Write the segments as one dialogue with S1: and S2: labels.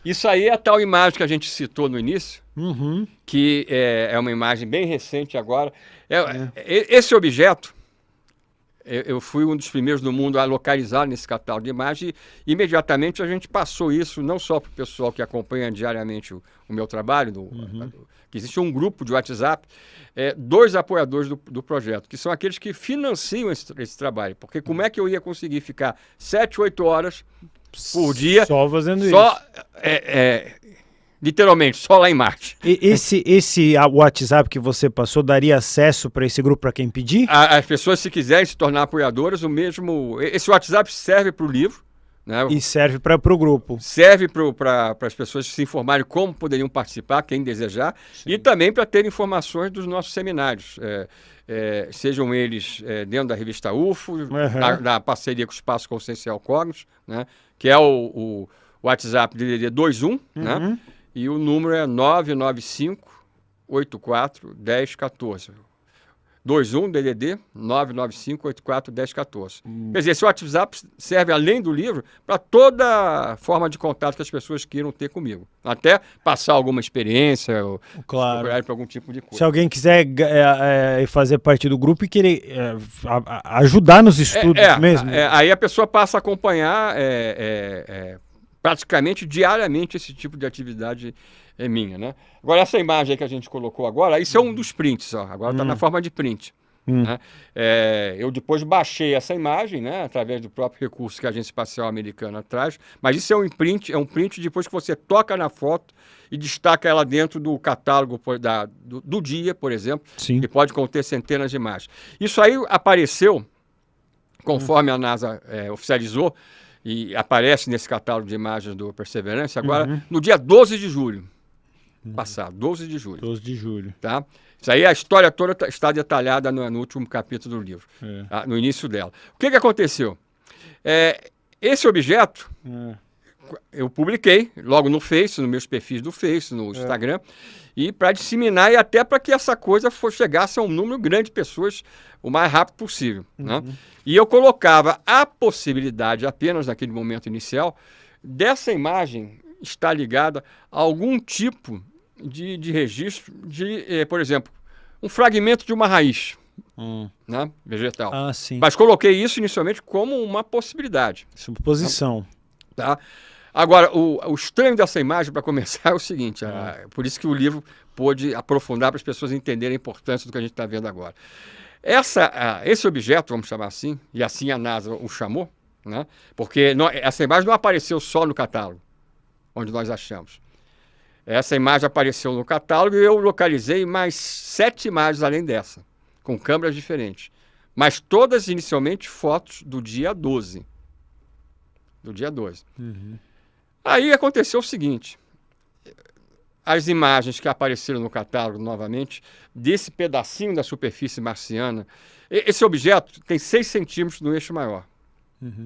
S1: Isso aí é a tal imagem que a gente citou no início,
S2: Uhum.
S1: que é uma imagem bem recente agora. Esse objeto, eu fui um dos primeiros do mundo a localizar nesse catálogo de imagem e imediatamente a gente passou isso não só para o pessoal que acompanha diariamente o meu trabalho, que existe um grupo de WhatsApp, dois apoiadores do projeto, que são aqueles que financiam esse trabalho. Porque como é que eu ia conseguir ficar 7, 8 horas por dia
S2: Só fazendo
S1: só,
S2: isso.
S1: literalmente, só lá em Marte?
S2: Esse WhatsApp que você passou daria acesso para esse grupo para quem pedir?
S1: As pessoas, se quiserem se tornar apoiadoras, esse WhatsApp serve para o livro, né?
S2: E serve para o grupo.
S1: Serve para as pessoas se informarem como poderiam participar, quem desejar, e também para ter informações dos nossos seminários, sejam eles dentro da revista UFO, da parceria com o Espaço Consciencial Cognos, né? Que é o WhatsApp DDD 21, né? E o número é 995 84 1014. 21 DDD 995 84 1014. Quer dizer, esse WhatsApp serve, além do livro, para toda forma de contato que as pessoas queiram ter comigo. Até passar alguma experiência, ou procurar para algum tipo de coisa.
S2: Se alguém quiser fazer parte do grupo e querer ajudar nos estudos mesmo.
S1: Aí a pessoa passa a acompanhar praticamente diariamente esse tipo de atividade minha, né? Agora, essa imagem aí que a gente colocou agora, isso é um dos prints, ó. Agora está na forma de print. Né? Eu depois baixei essa imagem, né, através do próprio recurso que a Agência Espacial Americana traz, mas isso é um print depois que você toca na foto e destaca ela dentro do catálogo do dia, por exemplo, que pode conter centenas de imagens. Isso aí apareceu, conforme a NASA oficializou, e aparece nesse catálogo de imagens do Perseverance agora, no dia 12 de julho. Passado, 12 de julho.
S2: 12 de julho.
S1: Tá? Isso aí, a história toda está detalhada no último capítulo do livro, tá? No início dela. O que aconteceu? Esse objeto, eu publiquei logo no Face, nos meus perfis do Face, no Instagram, e para disseminar e até para que essa coisa chegasse a um número grande de pessoas o mais rápido possível. Né? E eu colocava a possibilidade, apenas naquele momento inicial, dessa imagem estar ligada a algum tipo de registro de, por exemplo, um fragmento de uma raiz, né, vegetal. Mas coloquei isso inicialmente como uma possibilidade.
S2: Suposição.
S1: Tá? Agora, o estranho dessa imagem, para começar, é o seguinte, por isso que o livro pôde aprofundar para as pessoas entenderem a importância do que a gente está vendo agora. Esse objeto, vamos chamar assim, e assim a NASA o chamou, né, porque essa imagem não apareceu só no catálogo, onde nós achamos. Essa imagem apareceu no catálogo e eu localizei mais 7 imagens além dessa, com câmeras diferentes. Mas todas, inicialmente, fotos do dia 12. Do dia 12. Aí aconteceu o seguinte. As imagens que apareceram no catálogo, novamente, desse pedacinho da superfície marciana, esse objeto tem 6 centímetros no eixo maior.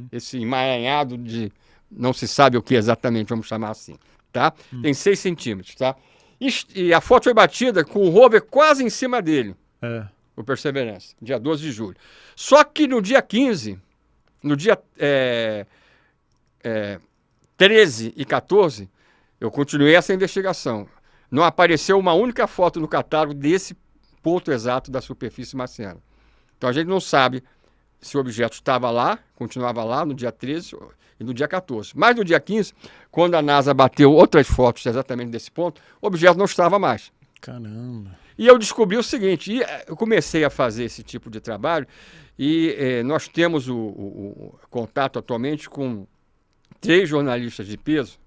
S1: Esse emaranhado de... não se sabe o que exatamente, vamos chamar assim. Tá? Tem 6 centímetros. Tá? E a foto foi batida com o rover quase em cima dele, o Perseverance, dia 12 de julho. Só que no dia 15, no dia 13 e 14, eu continuei essa investigação. Não apareceu uma única foto no catálogo desse ponto exato da superfície marciana. Então a gente não sabe se o objeto estava lá, continuava lá no dia 13 e no dia 14. Mas no dia 15, quando a NASA bateu outras fotos exatamente desse ponto, o objeto não estava mais.
S2: Caramba.
S1: E eu descobri o seguinte, eu comecei a fazer esse tipo de trabalho e nós temos o contato atualmente com 3 jornalistas de peso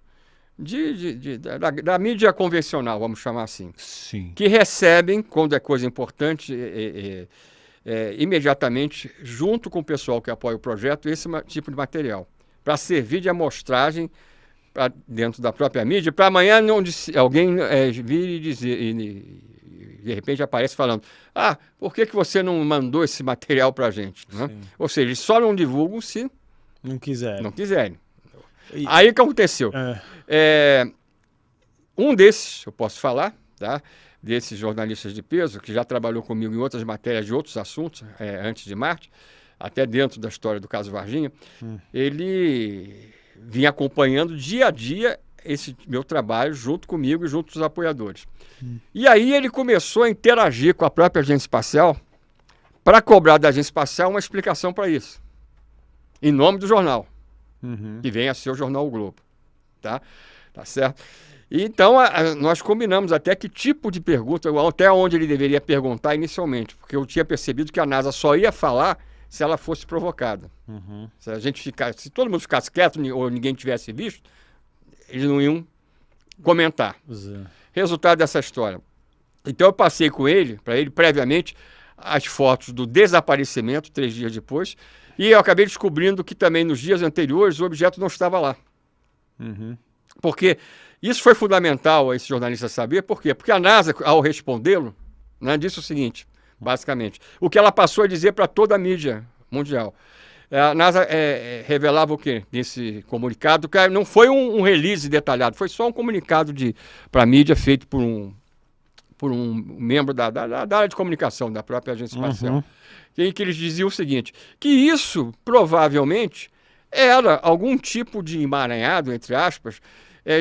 S1: da mídia convencional, vamos chamar assim, que recebem, quando é coisa importante, imediatamente, junto com o pessoal que apoia o projeto, esse tipo de material, para servir de amostragem dentro da própria mídia, para amanhã alguém vir e dizer, de repente aparece falando, por que você não mandou esse material para a gente? Né? Ou seja, eles só não divulgam se
S2: não
S1: quiserem. Aí o que aconteceu? Um desses, eu posso falar, tá? Desses jornalistas de peso, que já trabalhou comigo em outras matérias de outros assuntos, antes de Marte, até dentro da história do caso Varginha, ele vinha acompanhando dia a dia esse meu trabalho junto comigo e junto dos apoiadores. E aí ele começou a interagir com a própria agência espacial para cobrar da agência espacial uma explicação para isso, em nome do jornal, que vem a ser o Jornal O Globo. Tá certo? E então nós combinamos até que tipo de pergunta, até onde ele deveria perguntar inicialmente, porque eu tinha percebido que a NASA só ia falar se ela fosse provocada. Se todo mundo ficasse quieto ou ninguém tivesse visto, eles não iam comentar. Resultado dessa história. Então eu passei com ele, para ele previamente, as fotos do desaparecimento 3 dias depois, e eu acabei descobrindo que também nos dias anteriores o objeto não estava lá. Porque isso foi fundamental a esse jornalista saber. Por quê? Porque a NASA, ao respondê-lo, né, disse o seguinte, basicamente, o que ela passou a dizer para toda a mídia mundial. A NASA revelava o quê? Nesse comunicado, que não foi um release detalhado, foi só um comunicado para a mídia feito por um membro da área de comunicação da própria agência espacial, em que eles diziam o seguinte, que isso provavelmente era algum tipo de emaranhado, entre aspas,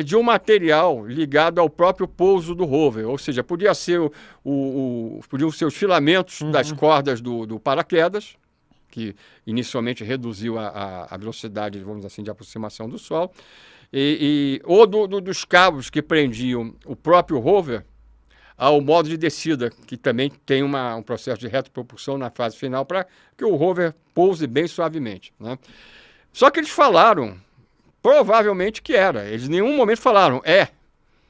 S1: de um material ligado ao próprio pouso do rover, ou seja, podia ser podiam ser os filamentos das cordas do paraquedas, que inicialmente reduziu a velocidade, vamos dizer assim, de aproximação do Sol, ou dos cabos que prendiam o próprio rover ao modo de descida, que também tem um processo de retropropulsão na fase final para que o rover pouse bem suavemente, né? Só que eles falaram, provavelmente que era. Eles em nenhum momento falaram,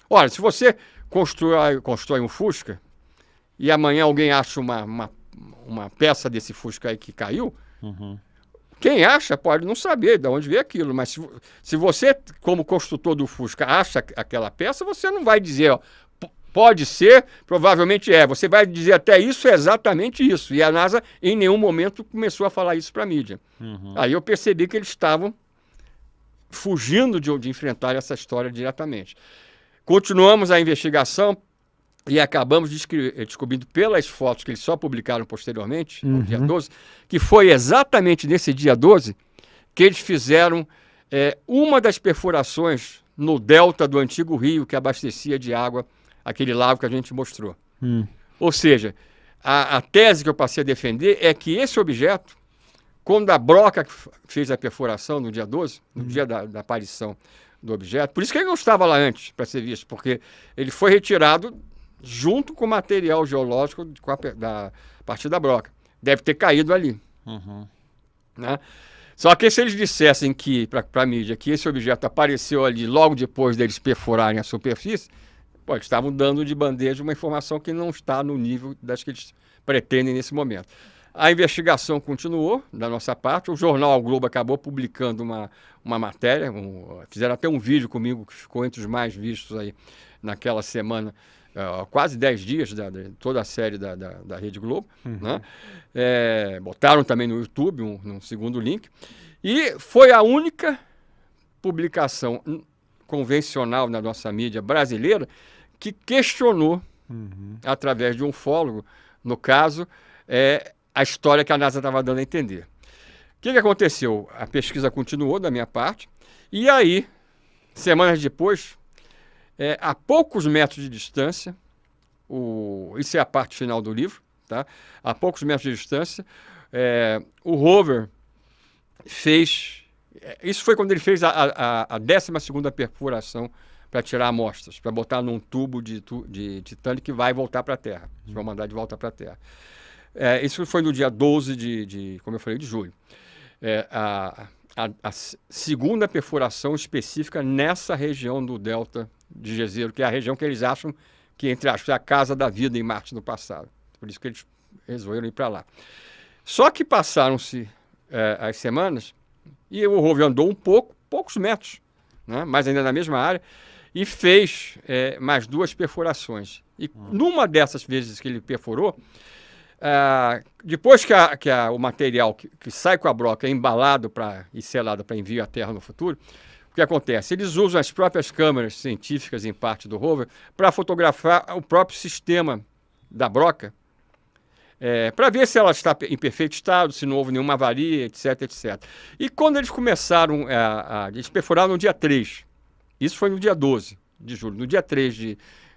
S1: olha, se você constrói um Fusca e amanhã alguém acha uma peça desse Fusca aí que caiu, quem acha pode não saber de onde veio aquilo, mas se você, como construtor do Fusca, acha aquela peça, você não vai dizer, pode ser, provavelmente você vai dizer até isso é exatamente isso. E a NASA em nenhum momento começou a falar isso para a mídia. Aí eu percebi que eles estavam fugindo de enfrentar essa história diretamente. Continuamos a investigação e acabamos descobrindo pelas fotos que eles só publicaram posteriormente, no dia 12, que foi exatamente nesse dia 12 que eles fizeram uma das perfurações no delta do antigo rio que abastecia de água aquele lago que a gente mostrou. Ou seja, a tese que eu passei a defender é que esse objeto, quando a Broca fez a perfuração no dia 12, no dia da aparição do objeto, por isso que ele não estava lá antes para ser visto, porque ele foi retirado junto com o material geológico a partir da Broca. Deve ter caído ali. Né? Só que se eles dissessem para a mídia que esse objeto apareceu ali logo depois deles perfurarem a superfície, eles estavam dando de bandeja uma informação que não está no nível das que eles pretendem nesse momento. A investigação continuou, da nossa parte. O jornal O Globo acabou publicando uma matéria, fizeram até um vídeo comigo que ficou entre os mais vistos aí naquela semana, quase 10 dias de toda a série da Rede Globo. Né? Botaram também no YouTube um segundo link. E foi a única publicação convencional na nossa mídia brasileira que questionou, através de um ufólogo, no caso, a história que a NASA estava dando a entender. O que aconteceu? A pesquisa continuou da minha parte, e aí, semanas depois, a poucos metros de distância, isso é a parte final do livro, tá? A poucos metros de distância, o rover fez... Isso foi quando ele fez a 12ª perfuração para tirar amostras, para botar num tubo de titânio que vai voltar para a Terra. Eles vão mandar de volta para a Terra. Isso foi no dia 12 como eu falei, de julho. A segunda perfuração específica nessa região do delta de Jezero, que é a região que eles acham que, entre aspas, é a casa da vida em Marte no passado. Por isso que eles resolveram ir para lá. Só que passaram-se as semanas e o rover andou poucos metros, né, mas ainda na mesma área, e fez mais 2 perfurações. E numa dessas vezes que ele perfurou, depois que o material que sai com a broca é embalado e selado para envio à Terra no futuro, o que acontece? Eles usam as próprias câmeras científicas em parte do rover para fotografar o próprio sistema da broca, para ver se ela está em perfeito estado, se não houve nenhuma avaria, etc, etc. E quando eles começaram, eles perfuraram no dia 3, Isso foi no dia 12 de julho. No dia 3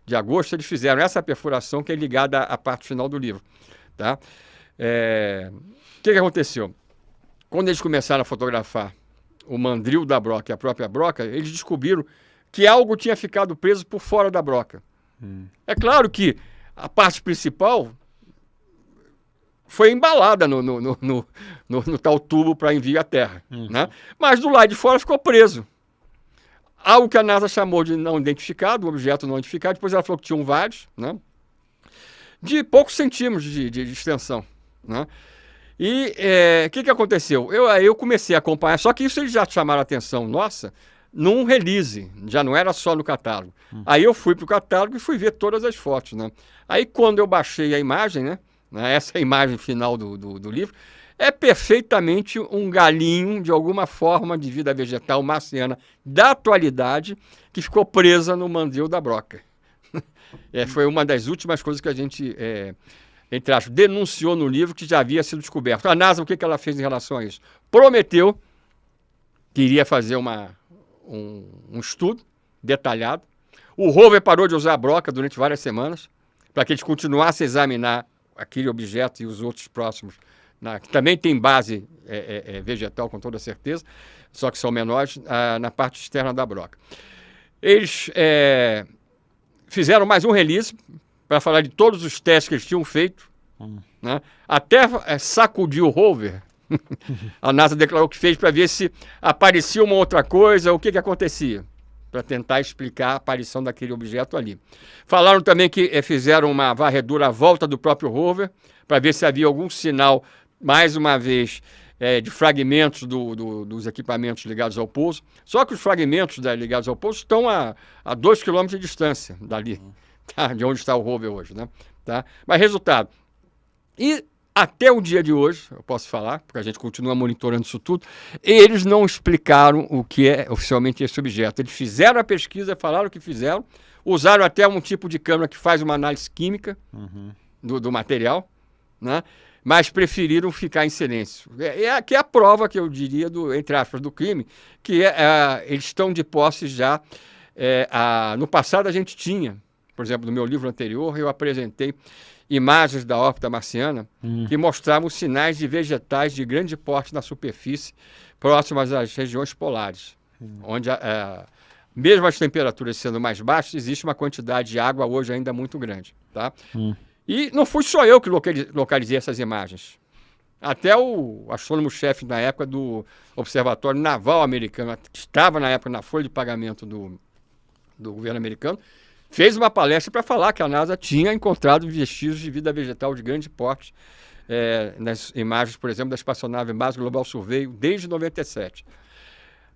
S1: de agosto, eles fizeram essa perfuração que é ligada à parte final do livro. Tá? O que aconteceu? Quando eles começaram a fotografar o mandril da broca e a própria broca, eles descobriram que algo tinha ficado preso por fora da broca. É claro que a parte principal foi embalada no tal tubo para envio à Terra. Né? Mas do lado de fora ficou preso. Algo que a NASA chamou de não identificado, um objeto não identificado. Depois ela falou que tinham vários, né? De poucos centímetros de extensão. Né? E o que aconteceu? Eu comecei a acompanhar, só que isso eles já chamaram a atenção nossa num release, já não era só no catálogo. Aí eu fui para o catálogo e fui ver todas as fotos. Né? Aí quando eu baixei a imagem, né? Essa imagem final do livro, é perfeitamente um galinho de alguma forma de vida vegetal marciana da atualidade que ficou presa no mandril da broca. Foi uma das últimas coisas que a gente, entre aspas, denunciou no livro que já havia sido descoberto. A NASA, o que ela fez em relação a isso? Prometeu que iria fazer um estudo detalhado. O rover parou de usar a broca durante várias semanas para que eles continuassem a examinar aquele objeto e os outros próximos, que também tem base vegetal, com toda certeza, só que são menores, na parte externa da broca. Eles fizeram mais um release para falar de todos os testes que eles tinham feito, né? Até sacudiu o rover. A NASA declarou que fez para ver se aparecia uma outra coisa, o que acontecia, para tentar explicar a aparição daquele objeto ali. Falaram também que fizeram uma varredura à volta do próprio rover, para ver se havia algum sinal, mais uma vez, de fragmentos dos equipamentos ligados ao pouso. Só que os fragmentos ligados ao pouso estão a 2 km de distância dali, tá? De onde está o rover hoje. Né? Tá? Mas resultado. E até o dia de hoje, eu posso falar, porque a gente continua monitorando isso tudo, eles não explicaram o que é oficialmente esse objeto. Eles fizeram a pesquisa, falaram o que fizeram, usaram até um tipo de câmera que faz uma análise química do material, né? Mas preferiram ficar em silêncio. Que é a prova, que eu diria, entre aspas, do crime, que eles estão de posse já. No passado a gente tinha, por exemplo, no meu livro anterior, eu apresentei imagens da órbita marciana que mostravam sinais de vegetais de grande porte na superfície, próximas às regiões polares, onde, mesmo as temperaturas sendo mais baixas, existe uma quantidade de água hoje ainda muito grande. Tá? E não fui só eu que localizei essas imagens. Até o astrônomo-chefe na época do Observatório Naval Americano, que estava na época na folha de pagamento do governo americano, fez uma palestra para falar que a NASA tinha encontrado vestígios de vida vegetal de grande porte nas imagens, por exemplo, da espaçonave Mars Global Survey desde 97.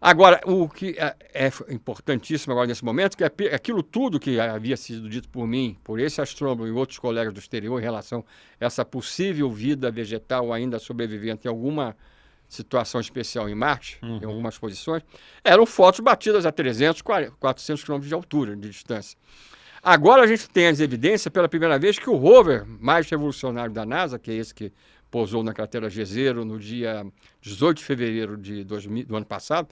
S1: Agora, o que é importantíssimo agora nesse momento, que é aquilo tudo que havia sido dito por mim, por esse astrônomo e outros colegas do exterior em relação a essa possível vida vegetal ainda sobrevivente em alguma situação especial em Marte, em algumas posições, eram fotos batidas a 300, 400 km de altura, de distância. Agora a gente tem as evidências, pela primeira vez, que o rover mais revolucionário da NASA, que é esse que pousou na cratera Jezero no dia 18 de fevereiro do ano passado,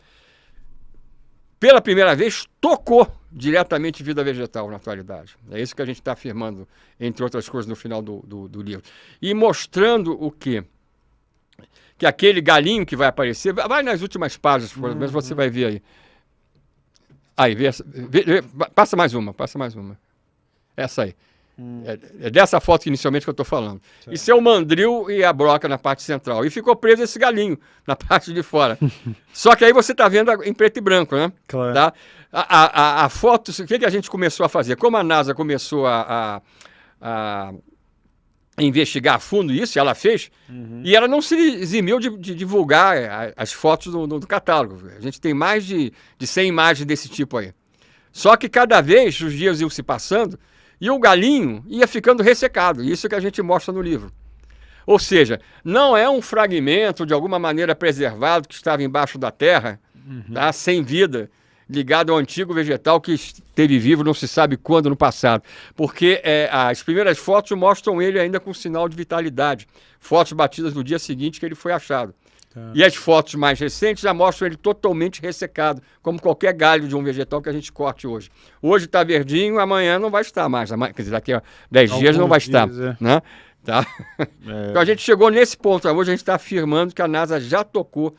S1: pela primeira vez tocou diretamente vida vegetal na atualidade. É isso que a gente está afirmando, entre outras coisas, no final do livro. E mostrando o quê? Que aquele galinho que vai aparecer, vai nas últimas páginas, por exemplo, você vai ver aí. Aí, passa mais uma. Essa aí. É dessa foto que inicialmente que eu estou falando. Certo. Isso é o mandril e a broca na parte central. E ficou preso esse galinho na parte de fora. Só que aí você está vendo em preto e branco, né? Claro. Tá? A foto, o que a gente começou a fazer? Como a NASA começou a investigar a fundo isso, ela fez, e ela não se eximiu de divulgar as fotos do catálogo. A gente tem mais de 100 imagens desse tipo aí. Só que cada vez os dias iam se passando e o galinho ia ficando ressecado. Isso que a gente mostra no livro. Ou seja, não é um fragmento de alguma maneira preservado que estava embaixo da terra, tá, sem vida, ligado ao antigo vegetal que esteve vivo não se sabe quando no passado. Porque as primeiras fotos mostram ele ainda com sinal de vitalidade. Fotos batidas no dia seguinte que ele foi achado. E as fotos mais recentes já mostram ele totalmente ressecado, como qualquer galho de um vegetal que a gente corte hoje. Hoje está verdinho, amanhã não vai estar mais. Quer dizer, daqui a 10 dias não vai estar. Né? Tá? Então a gente chegou nesse ponto. Hoje a gente está afirmando que a NASA já tocou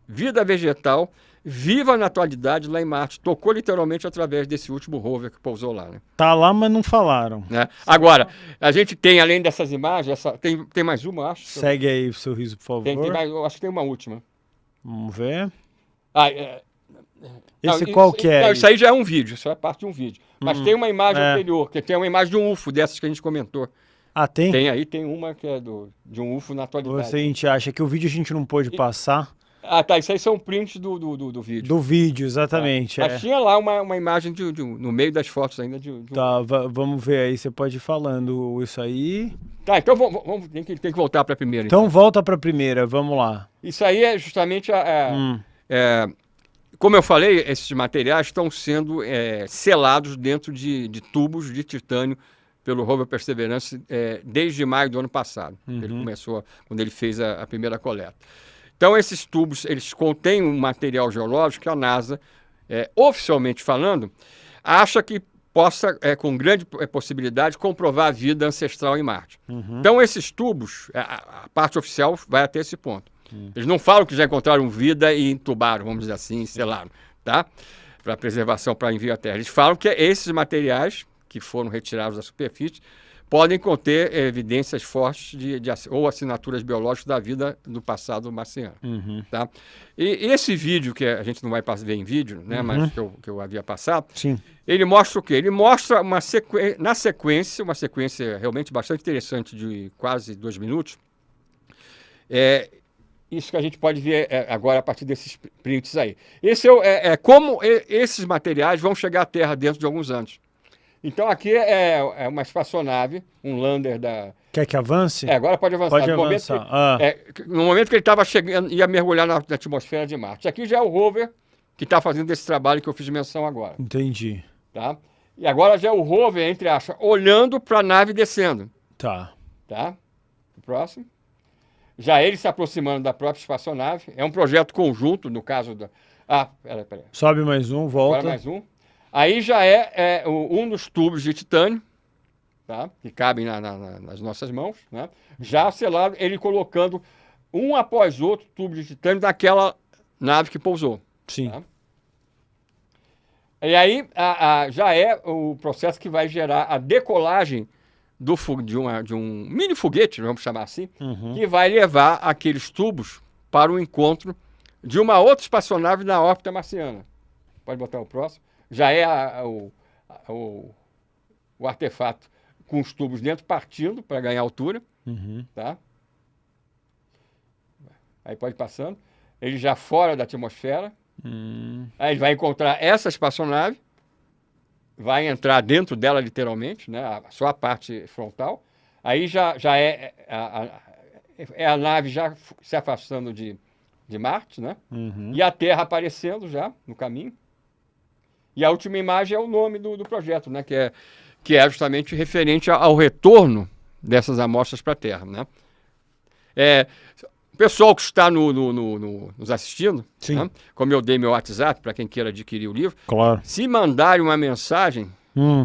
S1: vida vegetal viva na atualidade lá em Marte. Tocou literalmente através desse último rover que pousou lá. Né?
S2: Tá lá, mas não falaram.
S1: Né? Agora, a gente tem, além dessas imagens, tem mais uma, acho.
S2: Segue aí o sorriso, por favor.
S1: Tem mais, eu acho que tem uma última.
S2: Vamos ver.
S1: Esse
S2: não, qual que é?
S1: Não, isso aí já é um vídeo, isso é parte de um vídeo. Mas tem uma imagem anterior, que tem uma imagem de um UFO, dessas que a gente comentou.
S2: Ah, tem?
S1: Tem uma que é de um UFO na atualidade.
S2: Você, a gente acha que o vídeo a gente não pôde passar?
S1: Tá, isso aí são prints do vídeo.
S2: Do vídeo, exatamente.
S1: Mas tinha lá uma imagem no meio das fotos ainda
S2: Tá, vamos ver aí, você pode ir falando isso aí.
S1: Tá, então vamos tem que voltar para a primeira.
S2: Então volta para a primeira, vamos lá.
S1: Isso aí é justamente como eu falei, esses materiais estão sendo selados dentro de tubos de titânio pelo rover Perseverance desde maio do ano passado. Ele começou, quando ele fez a primeira coleta. Então, esses tubos, eles contêm um material geológico que a NASA, oficialmente falando, acha que possa, com grande possibilidade, comprovar a vida ancestral em Marte. Então, esses tubos, a parte oficial vai até esse ponto. Eles não falam que já encontraram vida e entubaram, vamos dizer assim, selaram, tá? Para preservação, para envio à Terra. Eles falam que esses materiais que foram retirados da superfície podem conter evidências fortes ou assinaturas biológicas da vida do passado marciano. Tá? E esse vídeo, que a gente não vai ver em vídeo, né, mas que eu havia passado,
S2: sim,
S1: ele mostra o quê? Ele mostra uma sequência realmente bastante interessante de quase 2 minutos. Isso que a gente pode ver agora a partir desses prints aí. Esse como esses materiais vão chegar à Terra dentro de alguns anos. Então aqui é uma espaçonave, um lander da...
S2: Quer que avance?
S1: Agora pode avançar.
S2: Pode avançar.
S1: No momento que ele estava chegando, ia mergulhar na atmosfera de Marte. Aqui já é o rover que está fazendo esse trabalho que eu fiz menção agora.
S2: Entendi.
S1: Tá? E agora já é o rover, entre aspas, olhando para a nave descendo.
S2: Tá.
S1: O próximo. Já ele se aproximando da própria espaçonave. É um projeto conjunto, no caso da... Peraí.
S2: Sobe mais um, volta.
S1: Agora mais um. Aí já um dos tubos de titânio, tá? Que cabem nas nossas mãos, né? Já selado, ele colocando um após outro tubo de titânio daquela nave que pousou.
S2: Sim.
S1: Tá? E aí já é o processo que vai gerar a decolagem de um mini foguete, vamos chamar assim, que vai levar aqueles tubos para o encontro de uma outra espaçonave na órbita marciana. Pode botar o próximo. Já é o artefato com os tubos dentro partindo para ganhar altura. Tá? Aí pode ir passando. Ele já fora da atmosfera. Aí ele vai encontrar essa espaçonave. Vai entrar dentro dela literalmente, né? Só a parte frontal. Aí já é a nave já se afastando de Marte, né? E a Terra aparecendo já no caminho. E a última imagem é o nome do projeto, né? Que é justamente referente ao retorno dessas amostras para a Terra, né? O pessoal que está nos assistindo, né? Como eu dei meu WhatsApp para quem queira adquirir o livro,
S2: claro,
S1: se mandarem uma mensagem,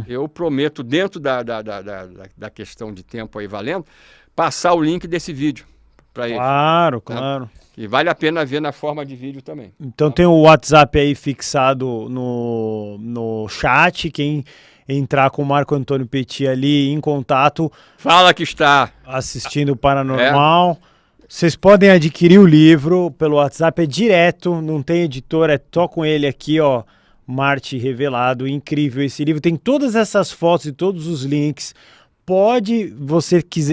S1: eu prometo, dentro da questão de tempo aí valendo, passar o link desse vídeo para eles.
S2: Claro,
S1: né?
S2: claro.
S1: E vale a pena ver na forma de vídeo também.
S2: Então tem o WhatsApp aí fixado no chat. Quem entrar com o Marco Antônio Petit ali em contato,
S1: fala que está
S2: assistindo o Paranormal. Vocês podem adquirir o livro pelo WhatsApp, é direto, não tem editor, é só com ele aqui, ó, Marte Revelado. Incrível esse livro, tem todas essas fotos e todos os links.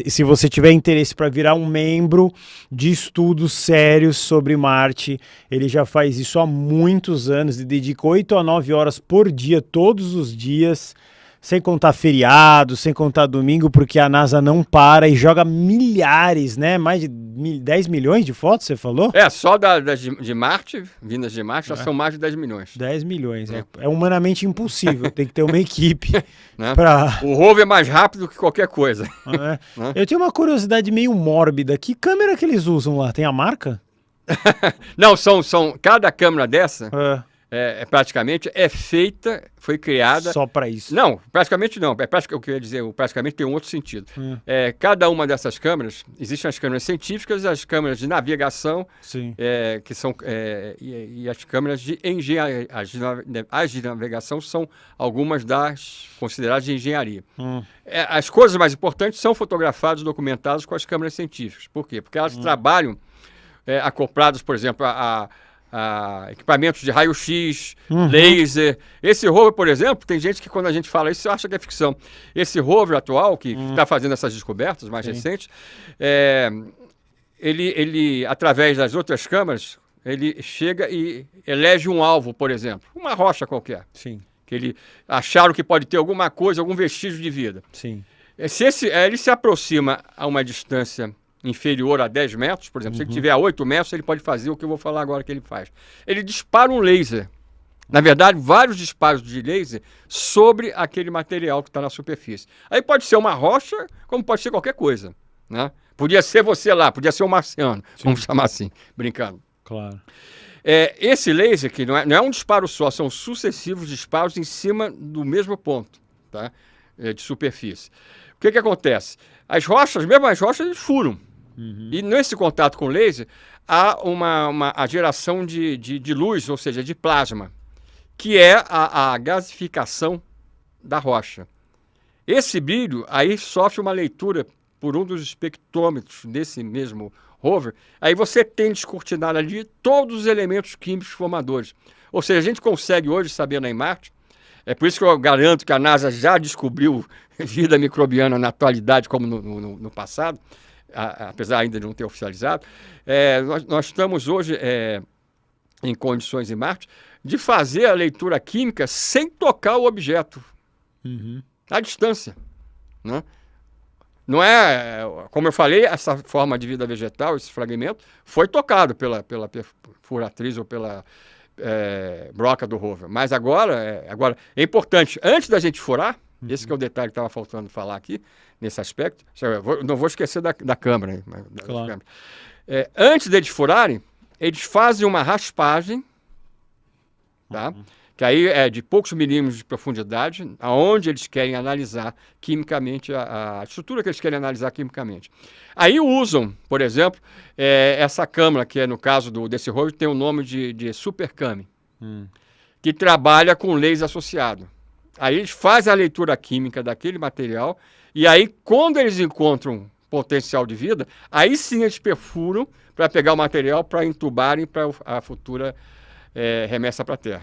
S2: Se você tiver interesse para virar um membro de estudos sérios sobre Marte, ele já faz isso há muitos anos, ele dedica 8 a 9 horas por dia, todos os dias, sem contar feriado, sem contar domingo, porque a NASA não para e joga milhares, né? Mais de 10 milhões de fotos, você falou?
S1: Só de Marte, vindas de Marte, já são mais de 10 milhões.
S2: 10 milhões, é humanamente impossível, tem que ter uma equipe.
S1: Né? O rover é mais rápido que qualquer coisa.
S2: Né? Eu tenho uma curiosidade meio mórbida, que câmera que eles usam lá? Tem a marca?
S1: Não, cada câmara dessa
S2: Ah,
S1: praticamente é feita, foi criada.
S2: só para isso.
S1: Não, praticamente não. O que eu ia dizer, praticamente tem um outro sentido. Cada uma dessas câmeras, existem as câmeras científicas, as câmeras de navegação,
S2: Sim.
S1: que são e as câmeras de engenharia. As de navegação são algumas das consideradas de engenharia. As coisas mais importantes são fotografadas e documentadas com as câmeras científicas. Por quê? Porque elas trabalham acopladas, por exemplo, a equipamentos de raio-x, laser. Esse rover, por exemplo, tem gente que quando a gente fala isso acha que é ficção. Esse rover atual, que está fazendo essas descobertas mais recentes, ele, através das outras câmeras, ele chega e elege um alvo, por exemplo, uma rocha qualquer.
S2: Sim.
S1: Que ele acharam que pode ter alguma coisa, algum vestígio de vida.
S2: Sim.
S1: Se ele se aproxima a uma distância inferior a 10 metros, por exemplo, se ele tiver a 8 metros, ele pode fazer o que eu vou falar agora que ele faz. Ele dispara um laser. Na verdade, vários disparos de laser sobre aquele material que está na superfície. Aí pode ser uma rocha, como pode ser qualquer coisa, né? Podia ser você lá, podia ser um marciano, vamos chamar assim, brincando.
S2: Claro.
S1: Esse laser, que não é um disparo só, são sucessivos disparos em cima do mesmo ponto, tá? De superfície. O que acontece? As rochas, mesmo as rochas, eles furam. E nesse contato com o laser, há a geração de luz, ou seja, de plasma, que é a gasificação da rocha. Esse brilho aí sofre uma leitura por um dos espectrômetros desse mesmo rover, aí você tem descortinado ali todos os elementos químicos formadores. Ou seja, a gente consegue hoje saber em Marte, é por isso que eu garanto que a NASA já descobriu vida microbiana na atualidade como no passado, apesar ainda de não ter oficializado. Nós estamos hoje em condições em Marte de fazer a leitura química sem tocar o objeto, à distância, né? Não é, como eu falei, essa forma de vida vegetal, esse fragmento, foi tocado pela perfuratriz ou pela broca do rover. Mas agora é importante, antes da gente furar, esse que é o detalhe que estava faltando falar aqui, nesse aspecto, não vou esquecer da câmera.
S2: Claro.
S1: Antes deles furarem, eles fazem uma raspagem, tá? Que aí é de poucos milímetros de profundidade, aonde eles querem analisar quimicamente a estrutura que eles querem analisar quimicamente. Aí usam, por exemplo, essa câmara, que no caso desse rover tem o nome de SuperCam, que trabalha com laser associado. Aí eles fazem a leitura química daquele material, e aí quando eles encontram potencial de vida, aí sim eles perfuram para pegar o material para entubarem para a futura remessa para a Terra.